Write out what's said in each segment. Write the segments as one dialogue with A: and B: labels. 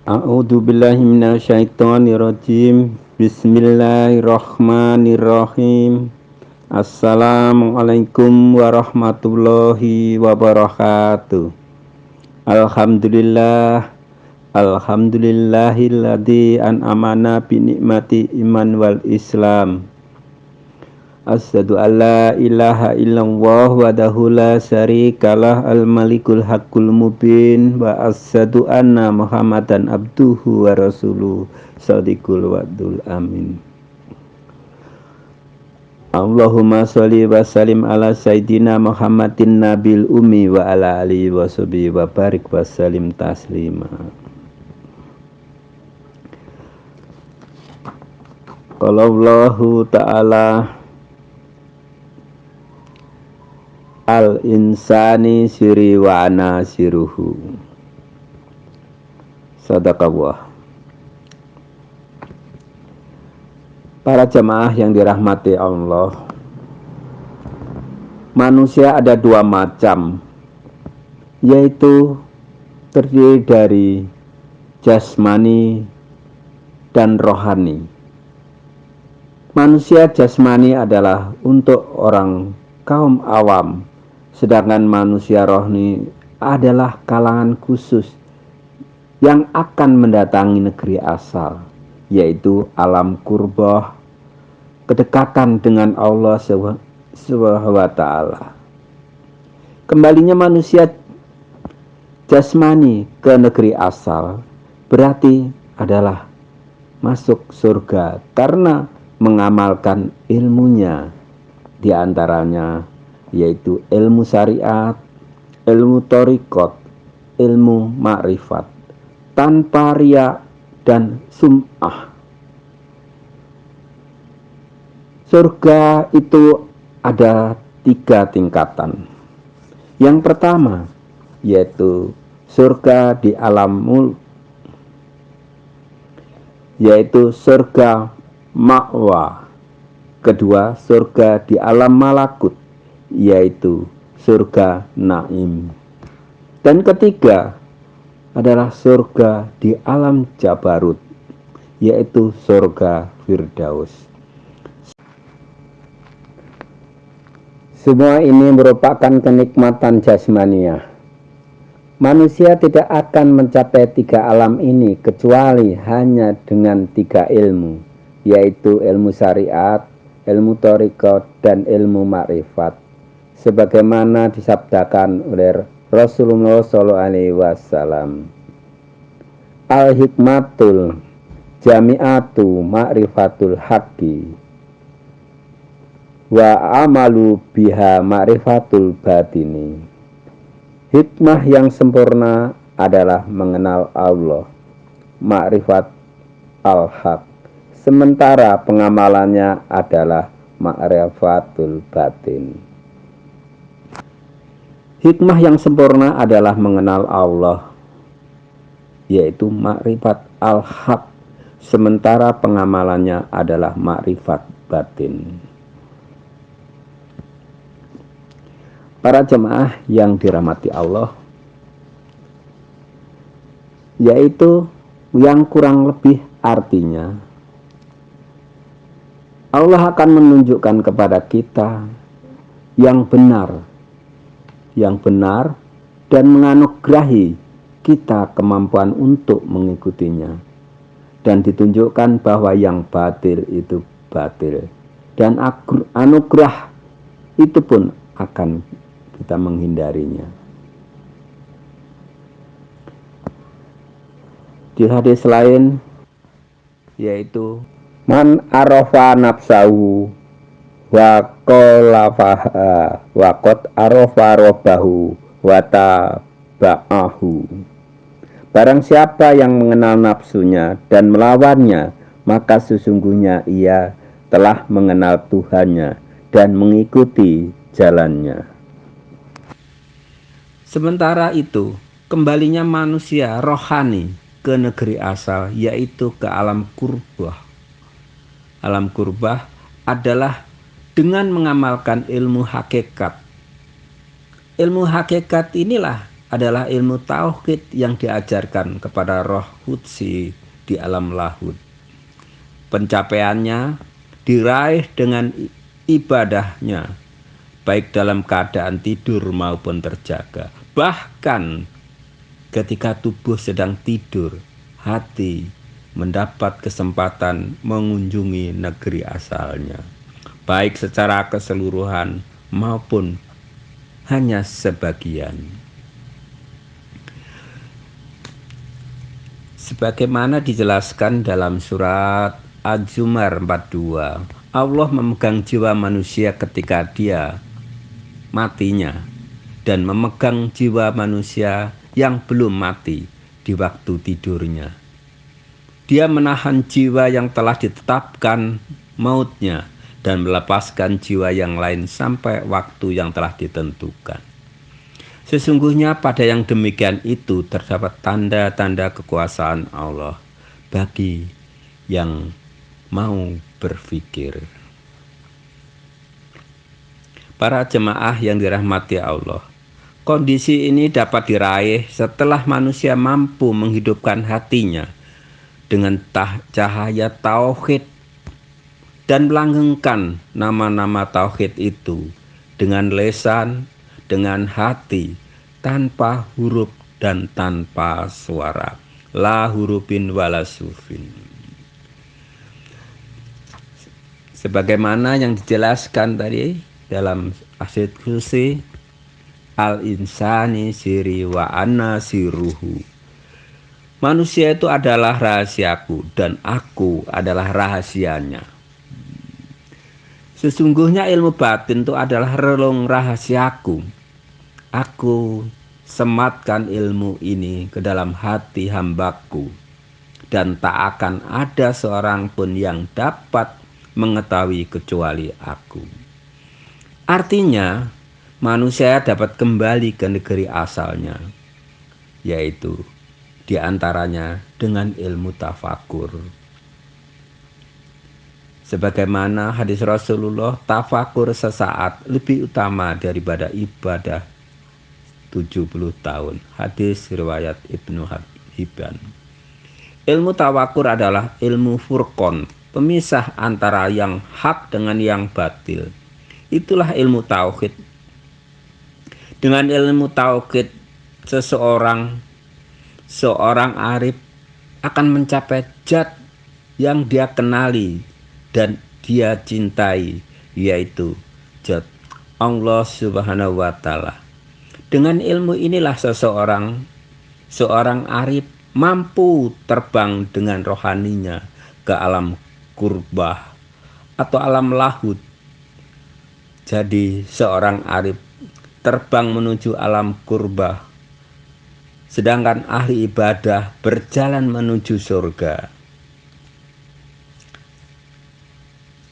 A: A'udzu billahi minasyaitonir rajim. Bismillahirrahmanirrahim. Assalamualaikum warahmatullahi wabarakatuh. Alhamdulillah. Alhamdulillahilladzi an'amana bi ni'mati iman wal islam. Asyhadu an la ilaha illallah wahdahu la syarikalah al-malikul haqqul mubin wa asyhadu anna muhammadan abduhu wa rasuluh shadiqul wa'dul amin. Allahumma sholli wa sallim ala sayyidina Muhammadin nabil ummi wa ala alihi wa sahbihi wa barik wa sallim taslima. Qala Allahu ta'ala al-insani siri wa ana siruhu. Sadaqallah. Para jemaah yang dirahmati Allah, manusia ada dua macam, yaitu terdiri dari jasmani dan rohani. Manusia jasmani adalah untuk orang kaum awam, sedangkan manusia rohani adalah kalangan khusus yang akan mendatangi negeri asal, yaitu alam kurbah, kedekatan dengan Allah Subhanahu wa ta'ala. Kembalinya manusia jasmani ke negeri asal berarti adalah masuk surga karena mengamalkan ilmunya, di antaranya yaitu ilmu syariat, ilmu thariqat, ilmu makrifat, tanpa riya dan sum'ah. Surga itu ada 3 tingkatan. Yang pertama yaitu surga di alam mulk, yaitu surga ma'wa. Kedua, surga di alam malakut, yaitu surga naim. Dan ketiga adalah surga di alam jabarut, yaitu surga firdaus. Semua ini merupakan kenikmatan jasmaniah. Manusia tidak akan mencapai 3 alam ini kecuali hanya dengan 3 ilmu, yaitu ilmu syariat, ilmu thariqat, dan ilmu makrifat, sebagaimana disabdakan oleh Rasulullah SAW. Al-hikmatul jami'atu ma'rifatul haqqi wa amalu biha ma'rifatul batini. Hikmah yang sempurna adalah mengenal Allah, ma'rifat al-haq, sementara pengamalannya adalah ma'rifatul batin. Hikmah yang sempurna adalah mengenal Allah, yaitu ma'rifat al-haq, sementara pengamalannya adalah ma'rifat batin. Para jemaah yang dirahmati Allah, yaitu yang kurang lebih artinya Allah akan menunjukkan kepada kita yang benar dan menganugerahi kita kemampuan untuk mengikutinya, dan ditunjukkan bahwa yang batil itu batil, dan anugerah itu pun akan kita menghindarinya. Di hadis lain, yaitu man arafa nafsahu wa qalafaha wa qad arafa rabbahu wa taba'ahu. Barang siapa yang mengenal nafsunya dan melawannya, maka sesungguhnya ia telah mengenal Tuhannya dan mengikuti jalannya. Sementara itu, kembalinya manusia rohani ke negeri asal, yaitu ke alam kurbah. Alam kurbah adalah dengan mengamalkan ilmu hakikat. Ilmu hakikat inilah adalah ilmu tauhid yang diajarkan kepada roh qudsi di alam lahud. Pencapaiannya diraih dengan ibadahnya, baik dalam keadaan tidur maupun terjaga. Bahkan ketika tubuh sedang tidur, hati mendapat kesempatan mengunjungi negeri asalnya, baik secara keseluruhan maupun hanya sebagian. Sebagaimana dijelaskan dalam surat Az-Zumar 42, Allah memegang jiwa manusia ketika dia matinya dan memegang jiwa manusia yang belum mati di waktu tidurnya. Dia menahan jiwa yang telah ditetapkan mautnya dan melepaskan jiwa yang lain sampai waktu yang telah ditentukan. Sesungguhnya pada yang demikian itu terdapat tanda-tanda kekuasaan Allah bagi yang mau berpikir. Para jemaah yang dirahmati Allah, kondisi ini dapat diraih setelah manusia mampu menghidupkan hatinya dengan cahaya tauhid dan melanggengkan nama-nama tauhid itu dengan lisan, dengan hati, tanpa huruf dan tanpa suara. La hurufin wala sufin. Sebagaimana yang dijelaskan tadi dalam ayat kursi, al-insani siri wa anna siruhu. Manusia itu adalah rahasiaku dan aku adalah rahasianya. Sesungguhnya ilmu batin itu adalah relung rahasiaku. Aku sematkan ilmu ini ke dalam hati hambaku, dan tak akan ada seorang pun yang dapat mengetahui kecuali aku. Artinya, manusia dapat kembali ke negeri asalnya, yaitu diantaranya dengan ilmu tafakur. Sebagaimana hadis Rasulullah, tafakur sesaat lebih utama daripada ibadah 70 tahun. Hadis riwayat Ibnu Hibban. Ilmu tawakur adalah ilmu furqon, pemisah antara yang hak dengan yang batil. Itulah ilmu tauhid. Dengan ilmu tauhid, seorang arif akan mencapai zat yang dia kenali dan dia cintai, yaitu zat Allah Subhanahu wa Ta'ala. Dengan ilmu inilah seorang arif mampu terbang dengan rohaninya ke alam kurbah atau alam lahud. Jadi seorang arif terbang menuju alam kurbah, sedangkan ahli ibadah berjalan menuju surga.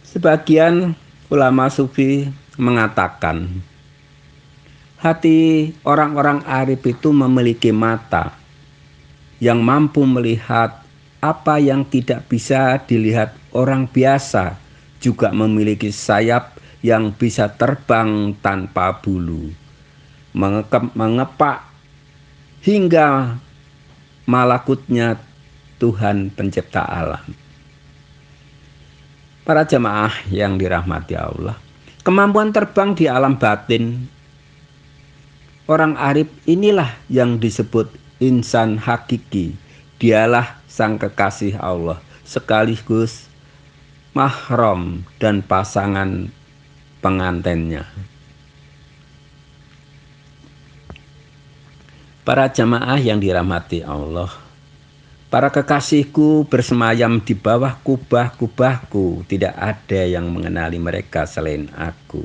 A: Sebagian ulama sufi mengatakan hati orang-orang arif itu memiliki mata yang mampu melihat apa yang tidak bisa dilihat orang biasa, juga memiliki sayap yang bisa terbang tanpa bulu, mengepak hingga malakutnya Tuhan pencipta alam. Para jemaah yang dirahmati Allah, kemampuan terbang di alam batin orang arif inilah yang disebut insan hakiki. Dialah sang kekasih Allah, sekaligus mahram dan pasangan pengantennya. Para jemaah yang dirahmati Allah, para kekasihku bersemayam di bawah kubah-kubahku, tidak ada yang mengenali mereka selain aku.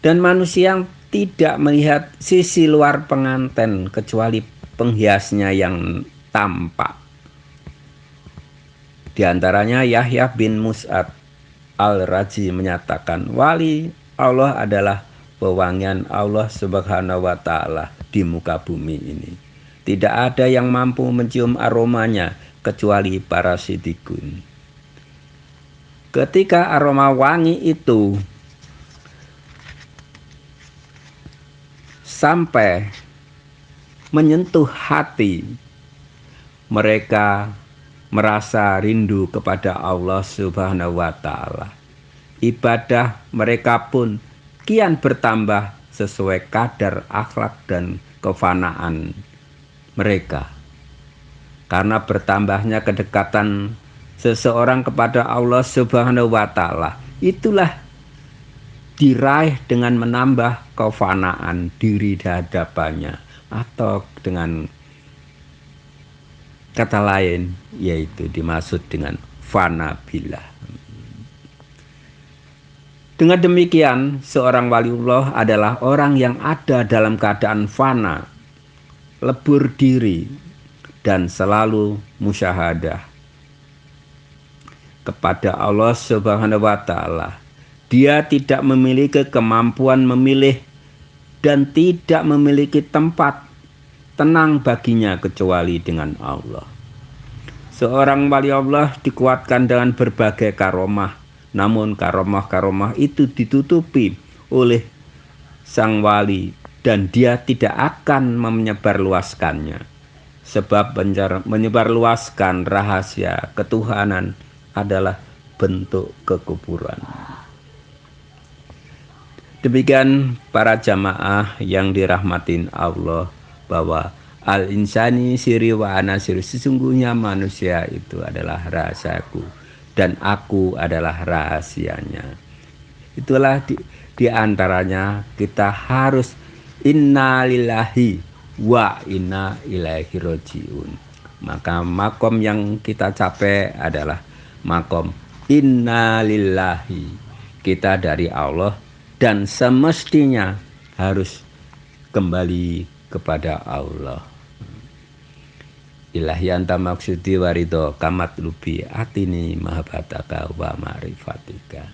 A: Dan manusia yang tidak melihat sisi luar penganten kecuali penghiasnya yang tampak. Di antaranya Yahya bin Mus'ab al-Raji menyatakan, wali Allah adalah pewangian Allah Subhanahu wa Ta'ala di muka bumi ini. Tidak ada yang mampu mencium aromanya kecuali para siddiqun. Ketika aroma wangi itu sampai menyentuh hati. Mereka merasa rindu kepada Allah Subhanahu wa Ta'ala. Ibadah mereka pun kian bertambah sesuai kadar akhlak dan kefanaan mereka. Karena bertambahnya kedekatan seseorang kepada Allah Subhanahu wa Ta'ala, itulah diraih dengan menambah kefanaan diri di hadapannya, atau dengan kata lain yaitu dimaksud dengan fana billah. Dengan demikian, seorang waliullah adalah orang yang ada dalam keadaan fana, lebur diri, dan selalu musyahadah kepada Allah Subhanahu wa Ta'ala. Dia tidak memiliki kemampuan memilih dan tidak memiliki tempat tenang baginya kecuali dengan Allah. Seorang wali Allah dikuatkan dengan berbagai karomah, namun karomah-karomah itu ditutupi oleh sang wali dan dia tidak akan menyebarluaskannya. Sebab menyebarluaskan rahasia ketuhanan adalah bentuk kekufuran. Demikian para jamaah yang dirahmatin Allah, bahwa al-insani siri wa ana siri, sesungguhnya manusia itu adalah rahasiaku dan aku adalah rahasianya. Itulah di antaranya kita harus inna lillahi wa inna ilaihi rajiun. Maka makom yang kita capai adalah makom inna lillahi, kita dari Allah dan semestinya harus kembali kepada Allah. Ilahi anta maksudi warido kamat lubi atini mahabbataka wa ma'rifatika.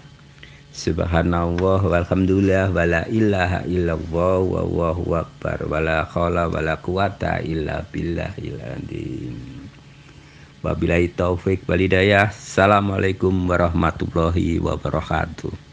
A: Subhanallah walhamdulillah wala ilaha illallah wallahu akbar wala khawla wala quwata illa billahil azim. Wabillahi taufik walhidayah. Assalamualaikum warahmatullahi wabarakatuh.